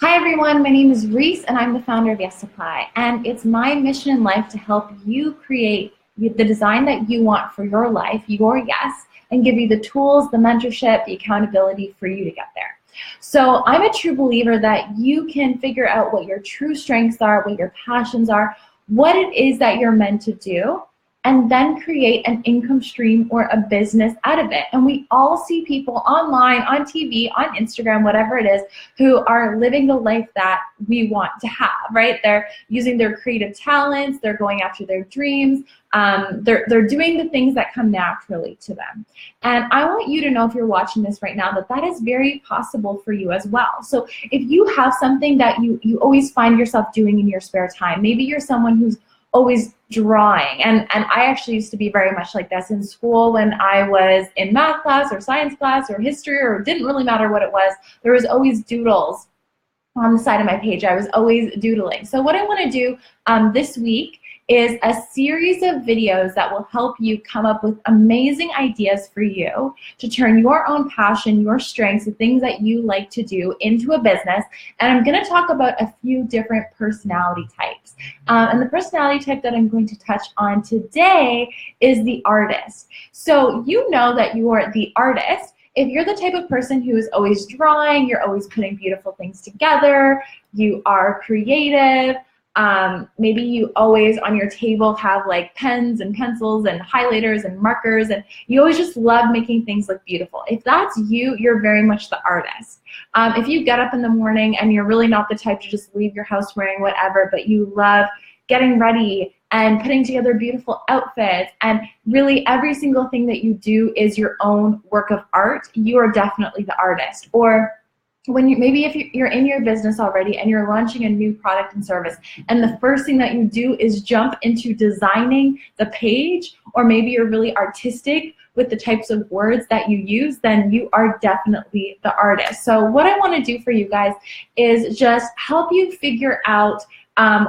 Hi everyone, my name is Reese and I'm the founder of Yes Supply, and it's my mission in life to help you create the design that you want for your life, your yes, and give you the tools, the mentorship, the accountability for you to get there. So I'm a true believer that you can figure out what your true strengths are, what your passions are, what it is that you're meant to do, and then create an income stream or a business out of it. And we all see people online, on TV, on Instagram, whatever it is, who are living the life that we want to have, right? They're using their creative talents, they're going after their dreams, they're doing the things that come naturally to them. And I want you to know, if you're watching this right now, that that is very possible for you as well. So if you have something that you always find yourself doing in your spare time, maybe you're someone who's always drawing, and I actually used to be very much like this in school. When I was in math class or science class or history, or it didn't really matter what it was, there was always doodles on the side of my page. I was always doodling. So what I want to do this week is a series of videos that will help you come up with amazing ideas for you to turn your own passion, your strengths, the things that you like to do into a business. And I'm going to talk about a few different personality types. And the personality type that I'm going to touch on today is the artist. So you know that you are the artist if you're the type of person who is always drawing, you're always putting beautiful things together, you are creative, maybe you always on your table have like pens and pencils and highlighters and markers, and you always just love making things look beautiful. If that's you, you're very much the artist. If you get up in the morning and you're really not the type to just leave your house wearing whatever, but you love getting ready and putting together beautiful outfits, and really every single thing that you do is your own work of art, you are definitely the artist. Or when maybe if you're in your business already and you're launching a new product and service, and the first thing that you do is jump into designing the page, or maybe you're really artistic with the types of words that you use, then you are definitely the artist. So what I want to do for you guys is just help you figure out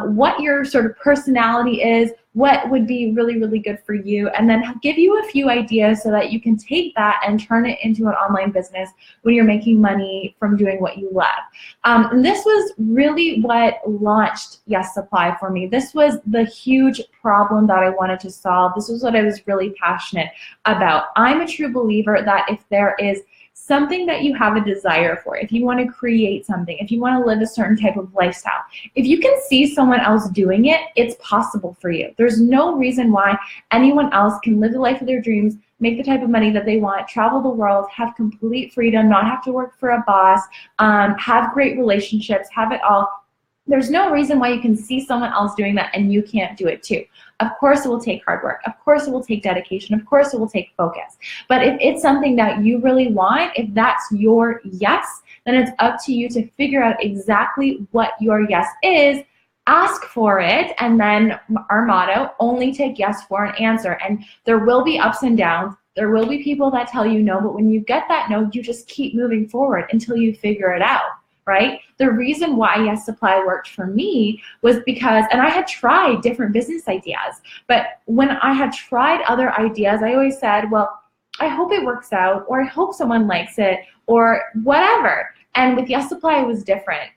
what your sort of personality is, what would be really, really good for you, and then give you a few ideas so that you can take that and turn it into an online business when you're making money from doing what you love. And this was really what launched Yes Supply for me. This was the huge problem that I wanted to solve. This was what I was really passionate about. I'm a true believer that if there is something that you have a desire for, if you want to create something, if you want to live a certain type of lifestyle, if you can see someone else doing it, it's possible for you. There's no reason why anyone else can live the life of their dreams, make the type of money that they want, travel the world, have complete freedom, not have to work for a boss, have great relationships, have it all. There's no reason why you can see someone else doing that and you can't do it too. Of course it will take hard work. Of course it will take dedication. Of course it will take focus. But if it's something that you really want, if that's your yes, then it's up to you to figure out exactly what your yes is, ask for it, and then our motto, only take yes for an answer. And there will be ups and downs. There will be people that tell you no, but when you get that no, you just keep moving forward until you figure it out. Right? The reason why Yes Supply worked for me was because, and I had tried different business ideas, but when I had tried other ideas, I always said, well, I hope it works out, or I hope someone likes it, or whatever. And with Yes Supply, it was different.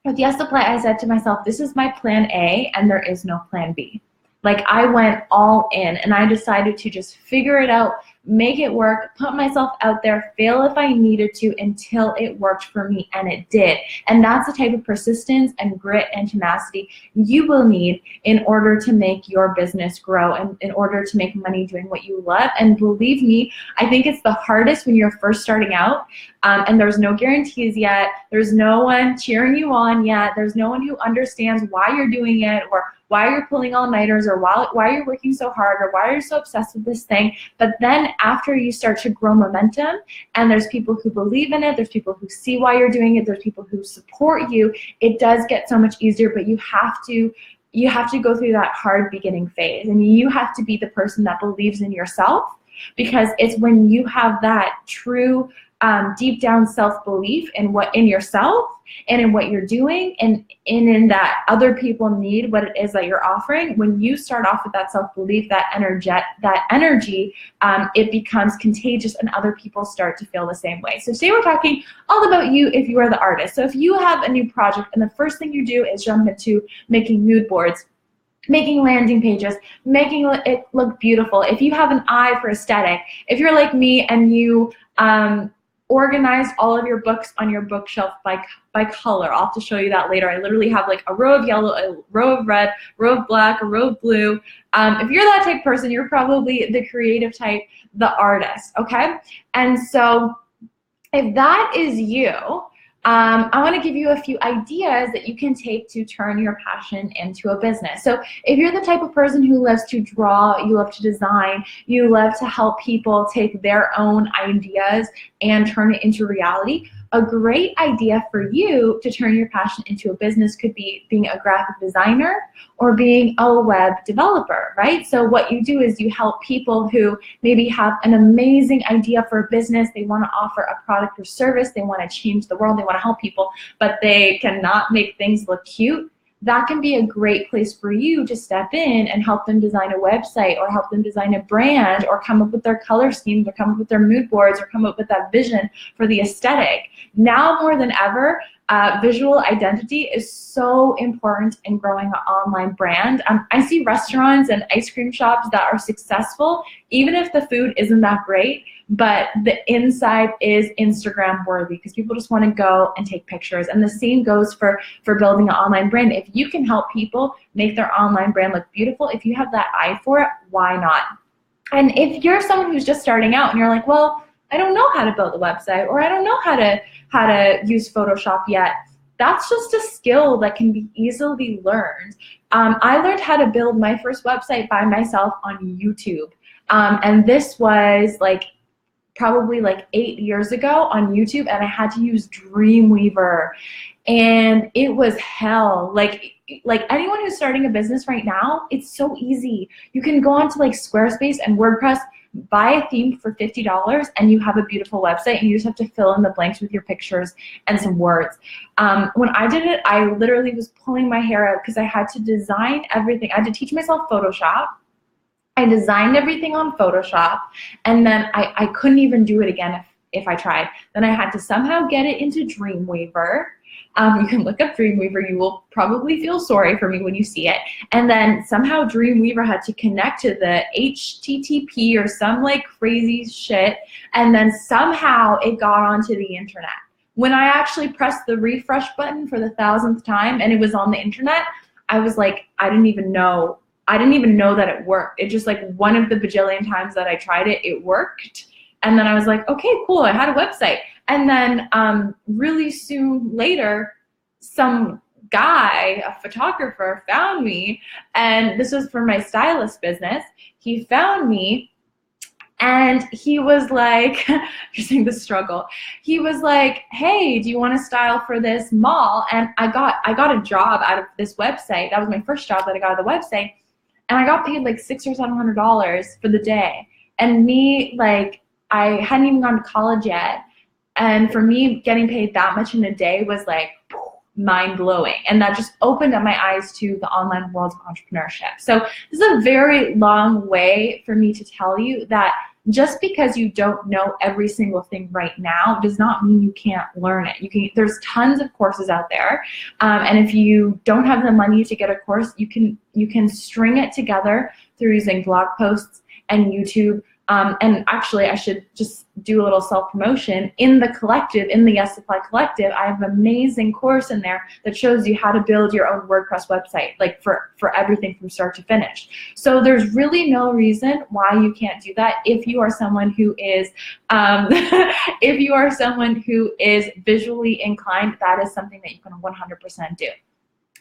With Yes Supply, I said to myself, this is my plan A, and there is no plan B. Like, I went all in, and I decided to just figure it out, make it work, put myself out there, fail if I needed to, until it worked for me, and it did. And that's the type of persistence and grit and tenacity you will need in order to make your business grow and in order to make money doing what you love. And believe me, I think it's the hardest when you're first starting out, and there's no guarantees yet, there's no one cheering you on yet, there's no one who understands why you're doing it, or why you're pulling all-nighters, or why you're working so hard, or why you're so obsessed with this thing. But then after you start to grow momentum, and there's people who believe in it, there's people who see why you're doing it, there's people who support you, it does get so much easier. But you have to go through that hard beginning phase, and you have to be the person that believes in yourself, because it's when you have that true deep down self-belief in yourself and in what you're doing, and in that other people need what it is that you're offering. When you start off with that self-belief, that energy, it becomes contagious and other people start to feel the same way. So today we're talking all about you if you are the artist. So if you have a new project and the first thing you do is jump into making mood boards, making landing pages, making it look beautiful, if you have an eye for aesthetic, if you're like me and you organized all of your books on your bookshelf by color. I'll have to show you that later. I literally have like a row of yellow, a row of red, a row of black, a row of blue. If you're that type of person, you're probably the creative type, the artist, okay? And so if that is you, I want to give you a few ideas that you can take to turn your passion into a business. So if you're the type of person who loves to draw, you love to design, you love to help people take their own ideas and turn it into reality, a great idea for you to turn your passion into a business could be being a graphic designer or being a web developer, right? So what you do is you help people who maybe have an amazing idea for a business, they want to offer a product or service, they want to change the world, they want to help people, but they cannot make things look cute. That can be a great place for you to step in and help them design a website or help them design a brand or come up with their color schemes or come up with their mood boards or come up with that vision for the aesthetic. Now more than ever, visual identity is so important in growing an online brand. I see restaurants and ice cream shops that are successful, even if the food isn't that great, but the inside is Instagram worthy because people just want to go and take pictures. And the same goes for building an online brand. If you can help people make their online brand look beautiful, if you have that eye for it, why not? And if you're someone who's just starting out and you're like, well, I don't know how to build a website, or I don't know how to use Photoshop yet, that's just a skill that can be easily learned. I learned how to build my first website by myself on YouTube. And this was probably 8 years ago on YouTube, and I had to use Dreamweaver, and it was hell. Like anyone who's starting a business right now, it's so easy. You can go onto Squarespace and WordPress, buy a theme for $50, and you have a beautiful website, and you just have to fill in the blanks with your pictures and some words. When I did it, I literally was pulling my hair out because I had to design everything. I had to teach myself Photoshop. I designed everything on Photoshop, and then I couldn't even do it again if I tried. Then I had to somehow get it into Dreamweaver. You can look up Dreamweaver. You will probably feel sorry for me when you see it. And then somehow Dreamweaver had to connect to the HTTP or some crazy shit, and then somehow it got onto the internet. When I actually pressed the refresh button for the 1,000th time and it was on the internet, I was like, I didn't even know that it worked. It just one of the bajillion times that I tried it, it worked. And then I was like, okay, cool, I had a website. And then really soon later, some guy, a photographer, found me, and this was for my stylist business. He found me, and he was like, you're seeing the struggle. He was like, hey, do you want to style for this mall? And I got a job out of this website. That was my first job that I got out of the website. And I got paid $600 or $700 for the day. And me, I hadn't even gone to college yet. And for me, getting paid that much in a day was mind-blowing. And that just opened up my eyes to the online world of entrepreneurship. So this is a very long way for me to tell you that just because you don't know every single thing right now does not mean you can't learn it. There's tons of courses out there, and if you don't have the money to get a course, you can string it together through using blog posts and YouTube. And actually, I should just do a little self-promotion. In the collective, in the Yes Supply Collective, I have an amazing course in there that shows you how to build your own WordPress website, for everything from start to finish. So there's really no reason why you can't do that if you are someone who is, if you are someone who is visually inclined. That is something that you can 100% do.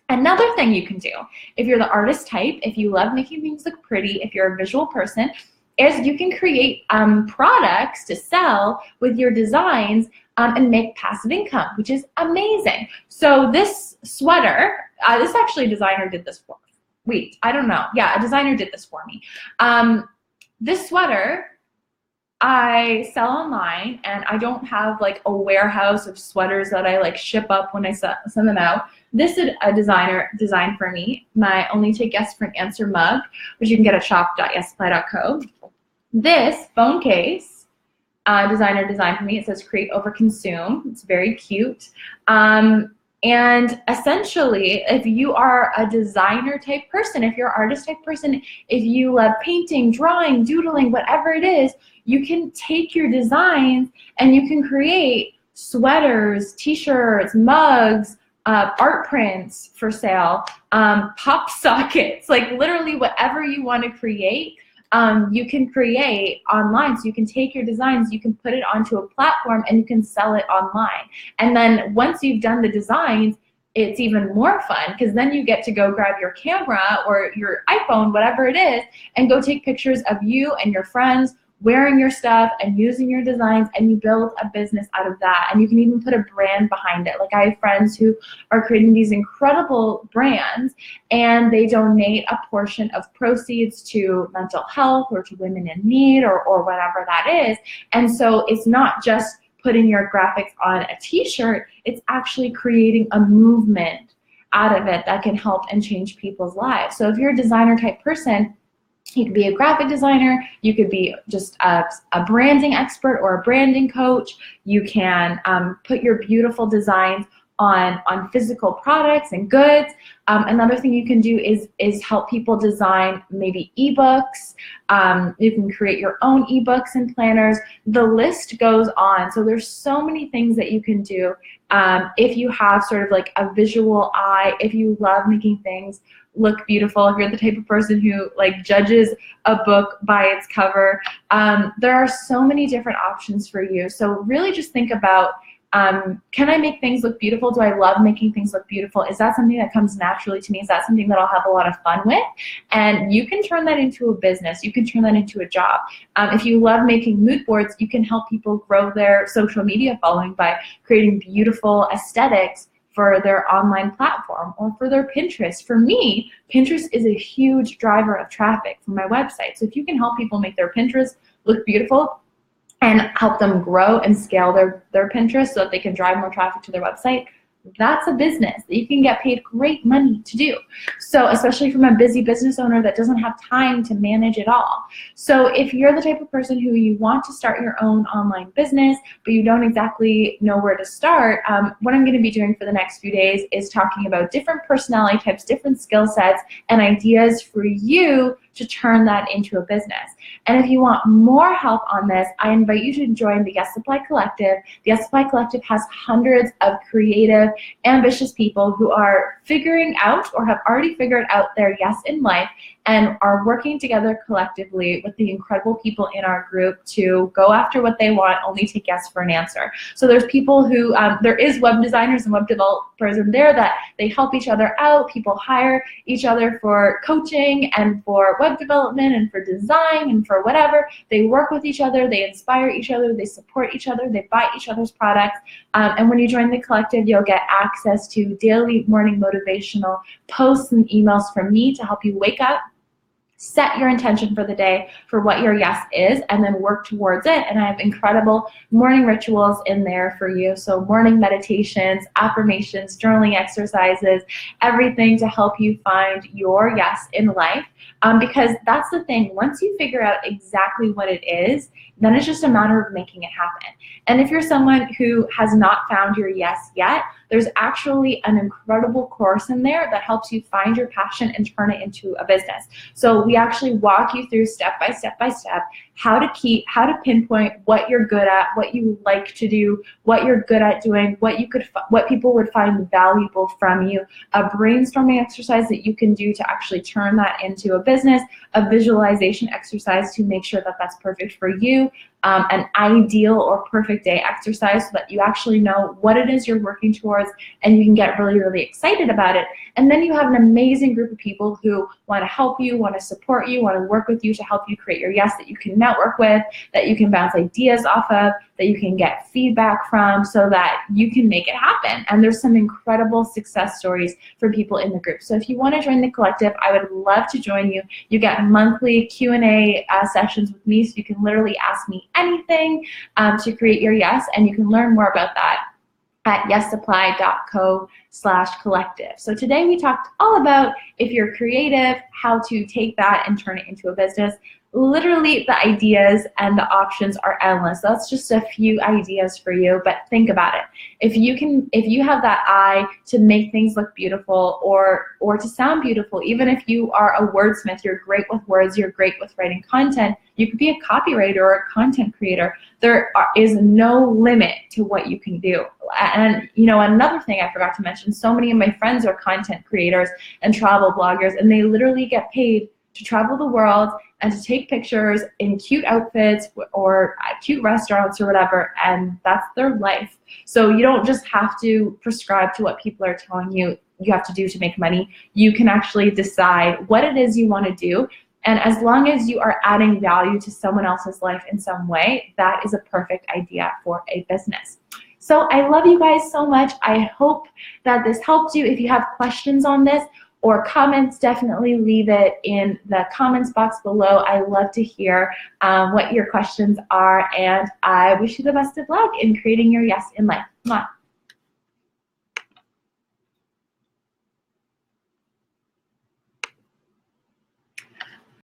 Another thing you can do, if you're the artist type, if you love making things look pretty, if you're a visual person, is you can create products to sell with your designs and make passive income, which is amazing. So this sweater, this actually a designer did this for me. Wait, I don't know. Yeah, a designer did this for me. This sweater, I sell online, and I don't have like a warehouse of sweaters that I like ship up when I send them out. This is a designer designed for me, my Only Take Yes for an Answer mug, which you can get at shop.yessupply.co. This phone case, designer designed for me. It says create over consume. It's very cute. And essentially, if you are a designer type person, if you're an artist type person, if you love painting, drawing, doodling, whatever it is, you can take your designs and you can create sweaters, t-shirts, mugs, art prints for sale, pop sockets, like literally whatever you want to create. You can create online. So you can take your designs, you can put it onto a platform, and you can sell it online. And then once you've done the designs, it's even more fun, because then you get to go grab your camera or your iPhone, whatever it is, and go take pictures of you and your friends wearing your stuff and using your designs, and you build a business out of that. And you can even put a brand behind it. Like, I have friends who are creating these incredible brands, and they donate a portion of proceeds to mental health or to women in need, or whatever that is. And so it's not just putting your graphics on a t-shirt, it's actually creating a movement out of it that can help and change people's lives. So if you're a designer type person, you could be a graphic designer, you could be just a branding expert or a branding coach. You can put your beautiful designs on physical products and goods. Another thing you can do is help people design maybe ebooks. You can create your own ebooks and planners. The list goes on. So there's so many things that you can do. If you have sort of like a visual eye, if you love making things look beautiful, if you're the type of person who like judges a book by its cover, there are so many different options for you. So really just think about, can I make things look beautiful? Do I love making things look beautiful? Is that something that comes naturally to me? Is that something that I'll have a lot of fun with? And you can turn that into a business. You can turn that into a job. If you love making mood boards, you can help people grow their social media following by creating beautiful aesthetics for their online platform or for their Pinterest. For me, Pinterest is a huge driver of traffic for my website. So if you can help people make their Pinterest look beautiful and help them grow and scale their Pinterest so that they can drive more traffic to their website, that's a business that you can get paid great money to do. So especially from a busy business owner that doesn't have time to manage it all. So if you're the type of person who you want to start your own online business, but you don't exactly know where to start, what I'm going to be doing for the next few days is talking about different personality types, different skill sets, and ideas for you to turn that into a business. And if you want more help on this, I invite you to join the Yes Supply Collective. The Yes Supply Collective has hundreds of creative, ambitious people who are figuring out or have already figured out their yes in life and are working together collectively with the incredible people in our group to go after what they want, only take yes for an answer. So there's people who, there is web designers and web developers in there that they help each other out. People hire each other for coaching and for web development and for design and for whatever. They work with each other, they inspire each other, they support each other, they buy each other's products. And when you join the collective, you'll get access to daily morning motivational posts and emails from me to help you wake up, set your intention for the day for what your yes is, and then work towards it. And I have incredible morning rituals in there for you. So morning meditations, affirmations, journaling exercises, everything to help you find your yes in life. Because that's the thing, once you figure out exactly what it is, then it's just a matter of making it happen. And if you're someone who has not found your yes yet, there's actually an incredible course in there that helps you find your passion and turn it into a business. So we actually walk you through step by step by step how to pinpoint what you're good at, what you like to do, what you're good at doing, what people would find valuable from you, a brainstorming exercise that you can do to actually turn that into a business, a visualization exercise to make sure that that's perfect for you, an ideal or perfect day exercise so that you actually know what it is you're working towards and you can get really, really excited about it. And then you have an amazing group of people who want to help you, want to support you, want to work with you to help you create your yes that you can network with, that you can bounce ideas off of, that you can get feedback from, so that you can make it happen. And there's some incredible success stories for people in the group. So if you want to join the collective, I would love to join you. You get monthly Q&A sessions with me, so you can literally ask me anything to create your yes, and you can learn more about that at yessupply.co/collective. So today we talked all about, if you're creative, how to take that and turn it into a business. Literally, the ideas and the options are endless. That's just a few ideas for you, but think about it. If you have that eye to make things look beautiful, or to sound beautiful, even if you are a wordsmith, you're great with words, you're great with writing content, you could be a copywriter or a content creator. There is no limit to what you can do. And another thing I forgot to mention, so many of my friends are content creators and travel bloggers, and they literally get paid to travel the world and to take pictures in cute outfits or at cute restaurants or whatever, and that's their life. So you don't just have to prescribe to what people are telling you have to do to make money. You can actually decide what it is you want to do, and as long as you are adding value to someone else's life in some way, that is a perfect idea for a business. So I love you guys so much. I hope that this helped you. If you have questions on this or comments, definitely leave it in the comments box below. I love to hear what your questions are, and I wish you the best of luck in creating your yes in life. Mwah.